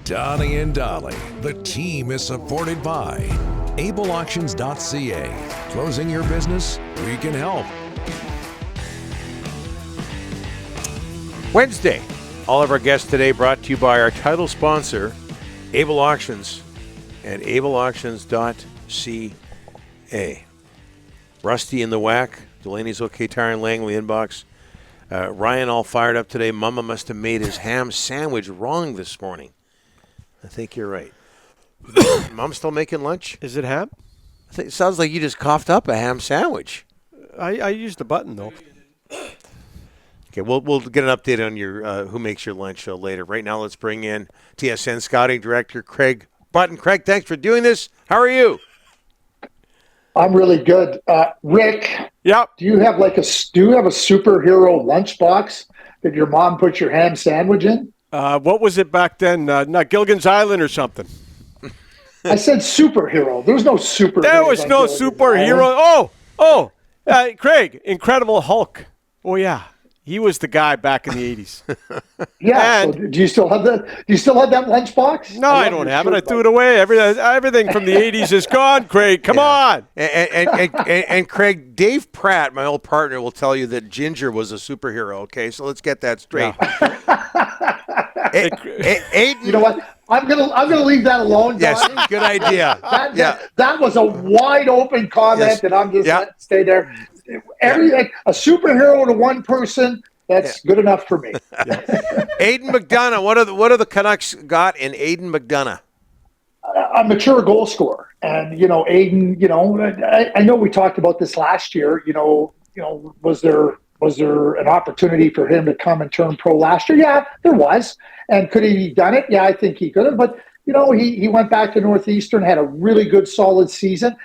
Donnie and Dolly. The team is supported by ableauctions.ca. Closing your business? We can help. Wednesday. All of our guests today brought to you by our title sponsor, Able Auctions and ableauctions.ca. Rusty in the whack. Delaney's okay, Tire and Langley inbox. Ryan all fired up today. Mama must have made his ham sandwich wrong this morning. I think you're right. Mom still making lunch? Is it ham? I think it sounds like you just coughed up a ham sandwich. I used the button, though. Okay, we'll get an update on your Who Makes Your Lunch show later. Right now, let's bring in TSN Scouting Director Craig Button. Craig, thanks for doing this. How are you? I'm really good. Rick, Yep. do you have a superhero lunchbox that your mom put your ham sandwich in? What was it back then? Not Gilligan's Island or something. I said superhero. There's no superhero. There was no superhero. Craig, Incredible Hulk. Oh, yeah. He was the guy back in the 80s. Yeah. So do you still have that? Do you still have that lunchbox? No, I don't have it. I threw it away. Everything from the 80s is gone, Craig. Come on. And Craig, Dave Pratt, my old partner, will tell you that Ginger was a superhero. Okay, so let's get that straight. Aidan, you know what? I'm gonna leave that alone. Yes, Donnie. good idea. That was a wide open comment, and I'm just letting it stay there. Everything a superhero to one person. That's good enough for me. Aidan McDonough, what are the Canucks got in Aidan McDonough? A mature goal scorer, and Aidan. I know we talked about this last year. Was there an opportunity for him to come and turn pro last year? Yeah, there was. And could he have done it? Yeah, I think he could have. But he went back to Northeastern, had a really good, solid season,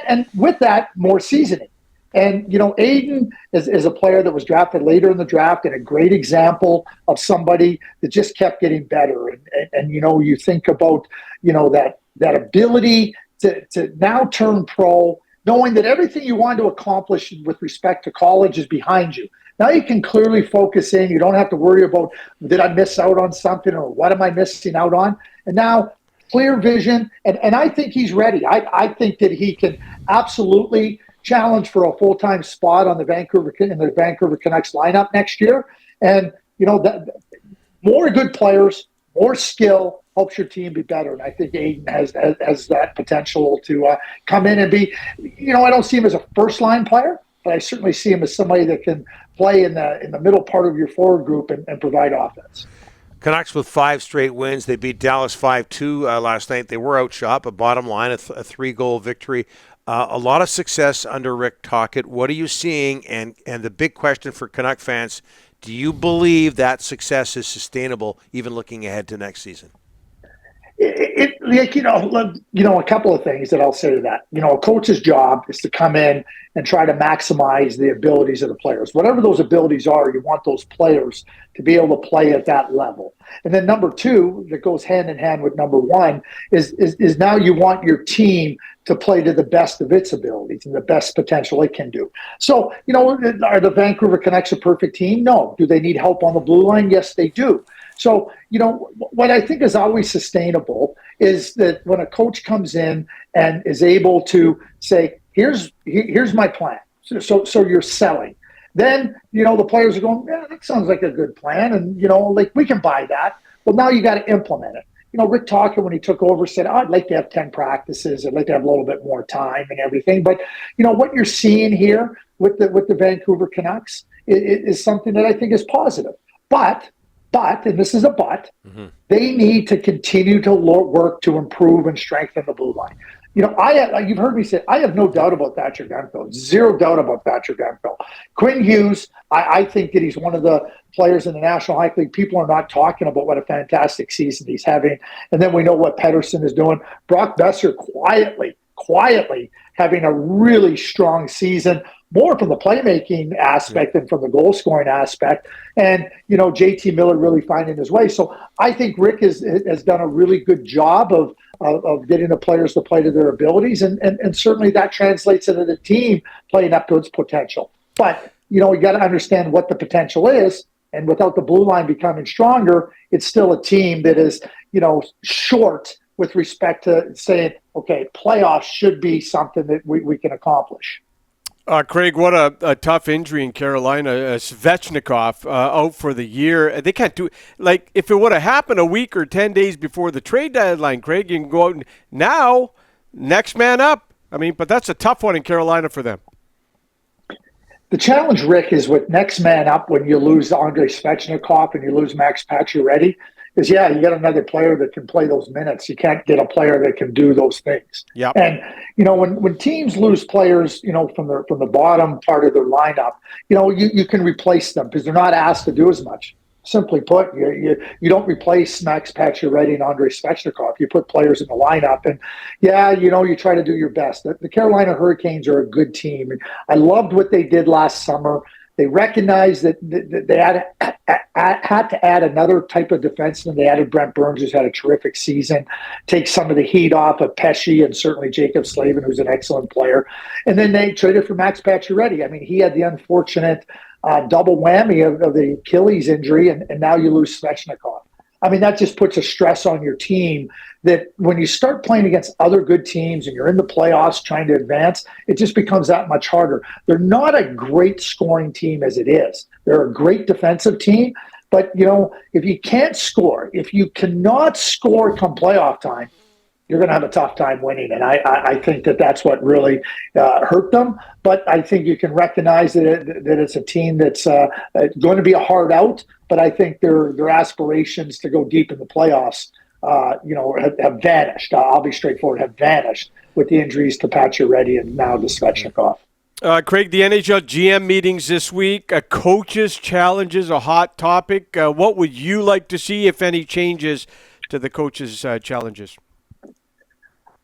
and with that, more seasoning. And, Aidan is a player that was drafted later in the draft and a great example of somebody that just kept getting better. And you think about, that ability to now turn pro, knowing that everything you want to accomplish with respect to college is behind you. Now you can clearly focus in. You don't have to worry about, did I miss out on something or what am I missing out on? And now clear vision. And I think he's ready. I think that he can absolutely challenge for a full-time spot on the Vancouver Canucks lineup next year. And, that more good players, more skill helps your team be better. And I think Aidan has that potential to come in and be, I don't see him as a first-line player, but I certainly see him as somebody that can play in the middle part of your forward group and provide offense. Canucks with 5 straight wins. They beat Dallas 5-2 last night. They were outshot, but bottom line, a 3-goal victory. A lot of success under Rick Tocchet. What are you seeing? And the big question for Canuck fans, do you believe that success is sustainable even looking ahead to next season? A couple of things that I'll say to that. A coach's job is to come in and try to maximize the abilities of the players. Whatever those abilities are, you want those players to be able to play at that level. And then number 2, that goes hand in hand with number 1, is now you want your team to play to the best of its abilities and the best potential it can do. So, are the Vancouver Canucks a perfect team? No. Do they need help on the blue line? Yes, they do. So, what I think is always sustainable is that when a coach comes in and is able to say, here's my plan. So you're selling. Then, the players are going, yeah, that sounds like a good plan. And, we can buy that. Well, now you got to implement it. Rick Tocchet, when he took over, said, I'd like to have 10 practices. I'd like to have a little bit more time and everything. But, what you're seeing here with the Vancouver Canucks is something that I think is positive. But, and this is a but, they need to continue to work to improve and strengthen the blue line. You've heard me say, I have no doubt about Thatcher Gunfield. Zero doubt about Thatcher Gunfield. Quinn Hughes, I think that he's one of the players in the National Hockey League. People are not talking about what a fantastic season he's having. And then we know what Pettersson is doing. Brock Besser quietly having a really strong season, more from the playmaking aspect than from the goal-scoring aspect. And, JT Miller really finding his way. So I think Rick has done a really good job of getting the players to play to their abilities. And certainly that translates into the team playing up to its potential. But, you got to understand what the potential is. And without the blue line becoming stronger, it's still a team that is, short with respect to saying, okay, playoffs should be something that we can accomplish. Craig, what a tough injury in Carolina. Svechnikov out for the year. They can't do like if it would have happened a week or 10 days before the trade deadline, Craig, you can go out now, next man up. I mean, but that's a tough one in Carolina for them. The challenge, Rick, is with next man up when you lose Andrei Svechnikov and you lose Max Pacioretty. Is you got another player that can play those minutes. You can't get a player that can do those things. Yep. And when teams lose players, from the bottom part of their lineup, you can replace them because they're not asked to do as much. Simply put, you don't replace Max Pacioretty and Andrei Svechnikov. You put players in the lineup, and you try to do your best. The Carolina Hurricanes are a good team. I loved what they did last summer. They recognized that they had to add another type of defenseman. They added Brent Burns, who's had a terrific season, take some of the heat off of Pesce and certainly Jacob Slavin, who's an excellent player. And then they traded for Max Pacioretty. I mean, he had the unfortunate double whammy of the Achilles injury, and now you lose Svechnikov. I mean, that just puts a stress on your team that when you start playing against other good teams and you're in the playoffs trying to advance, it just becomes that much harder. They're not a great scoring team as it is. They're a great defensive team, but, if you can't score, if you cannot score come playoff time, you're going to have a tough time winning. And I think that's what really hurt them. But I think you can recognize that it's a team that's going to be a hard out. But I think their aspirations to go deep in the playoffs, have vanished. I'll be straightforward, have vanished with the injuries to Pacioretty and now to Svechnikov. Craig, the NHL GM meetings this week, coaches' challenges, a hot topic. What would you like to see, if any, changes to the coaches' challenges?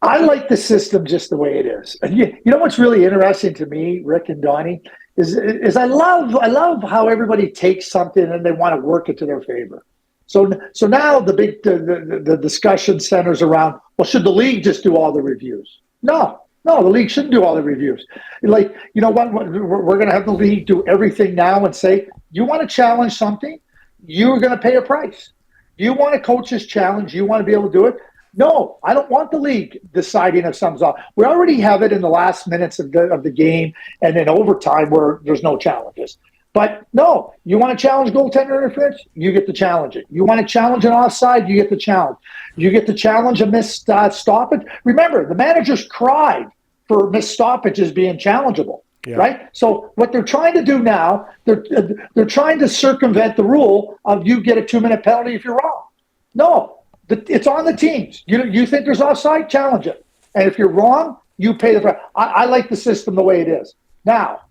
I like the system just the way it is. And you know what's really interesting to me, Rick and Donnie, is I love how everybody takes something and they want to work it to their favor. So now the discussion centers around, well, should the league just do all the reviews? No, the league shouldn't do all the reviews. Like, you know what, we're going to have the league do everything now and say, you want to challenge something, you're going to pay a price. You want a coach's challenge, you want to be able to do it? No, I don't want the league deciding if something's off. We already have it in the last minutes of the game and in overtime where there's no challenges. But no, you want to challenge goaltender interference? You get to challenge it. You want to challenge an offside? You get to challenge. You get to challenge a missed stoppage. Remember, the managers cried for missed stoppages being challengeable, right? So what they're trying to do now, they're trying to circumvent the rule of you get a 2-minute penalty if you're wrong. No. It's on the teams. You think there's offside? Challenge it. And if you're wrong, you pay the price. I like the system the way it is. Now,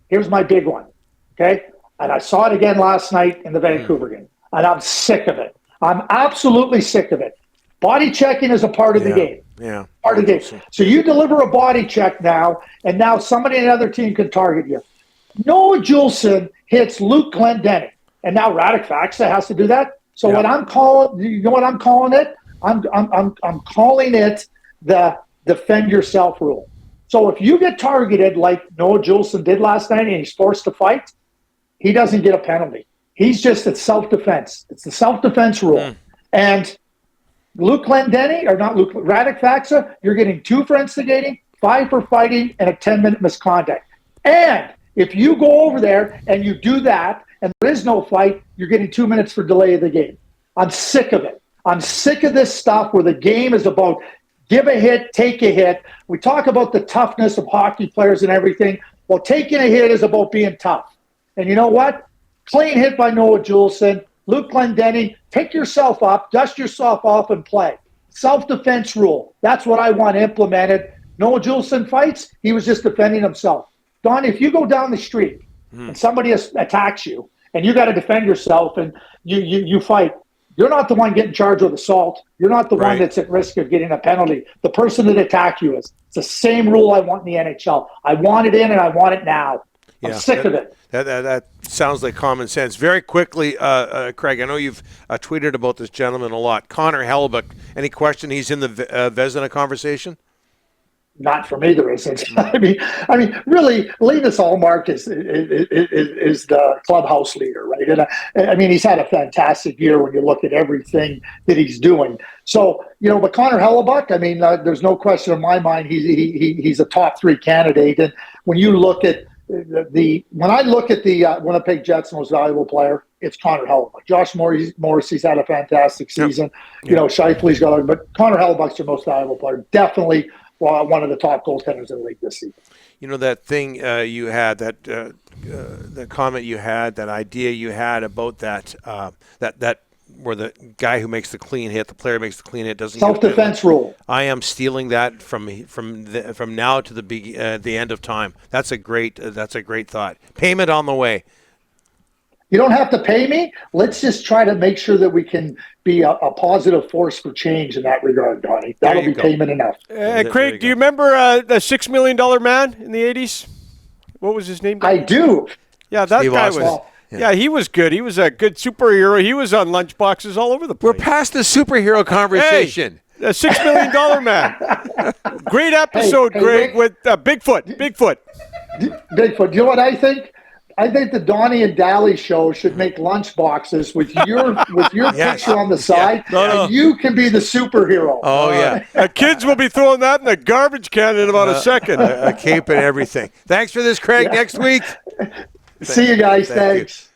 here's my big one, okay? And I saw it again last night in the Vancouver game, and I'm sick of it. I'm absolutely sick of it. Body checking is a part of the game. Yeah. Part of the game. So you deliver a body check now, and now somebody in another team can target you. Noah Juulsen hits Luke Glendening, and now Radek Faksa has to do that? So what I'm calling, you know what I'm calling it? I'm calling it the defend yourself rule. So if you get targeted like Noah Juulsen did last night and he's forced to fight, he doesn't get a penalty. He's just at self-defense. It's the self-defense rule. And Luke Glendening, or not Luke, Radek Faksa, you're getting 2 for instigating, 5 for fighting, and a 10-minute misconduct. And if you go over there and you do that, and there is no fight, you're getting 2 minutes for delay of the game. I'm sick of it. I'm sick of this stuff where the game is about give a hit, take a hit. We talk about the toughness of hockey players and everything. Well, taking a hit is about being tough. And you know what? Clean hit by Noah Juulsen. Luke Glendening, pick yourself up, dust yourself off, and play. Self-defense rule. That's what I want implemented. Noah Juulsen fights, he was just defending himself. Don, if you go down the street and somebody attacks you and you got to defend yourself and you fight, you're not the one getting charged with assault. You're not the one that's at risk of getting a penalty. The person that attacked you is. It's the same rule I want in the NHL. I want it in and I want it now. I'm sick of it. That sounds like common sense. Very quickly, Craig, I know you've tweeted about this gentleman a lot. Connor Hellebuyck, any question he's in the Vezina conversation? not for me, there isn't. I mean, really, Linus Ullmark is the clubhouse leader, right? And I mean, he's had a fantastic year when you look at everything that he's doing. So, but Connor Hellebuyck, I mean, there's no question in my mind he's a top 3 candidate. And when you look at when I look at the Winnipeg Jets' most valuable player, it's Connor Hellebuyck. Josh Morrissey's had a fantastic season. Yep. Scheifele's got, but Connor Hellebuck's your most valuable player. Definitely one of the top goaltenders in the league this season. That thing you had, the comment you had, that idea you had about that where the guy who makes the clean hit, the player makes the clean hit, doesn't self-defense rule. I am stealing that from now to the end of time. That's a great thought. Payment on the way. You don't have to pay me. Let's just try to make sure that we can be a positive force for change in that regard, Donnie. That'll be payment enough. Craig, do you remember the $6 million man in the 80s? What was his name? I do. Yeah, that Steve guy Austin. was. Yeah, he was good. He was a good superhero. He was on lunchboxes all over the place. We're past the superhero conversation. Hey, a $6 million man. Great episode, Greg, with Bigfoot. Bigfoot. Do you know what I think? I think the Donnie and Daly show should make lunch boxes with your Yes. picture on the side, and you can be the superhero. Oh, yeah. Kids will be throwing that in the garbage can in about a second. A cape and everything. Thanks for this, Craig. Yeah. Next week. See you guys. Thanks.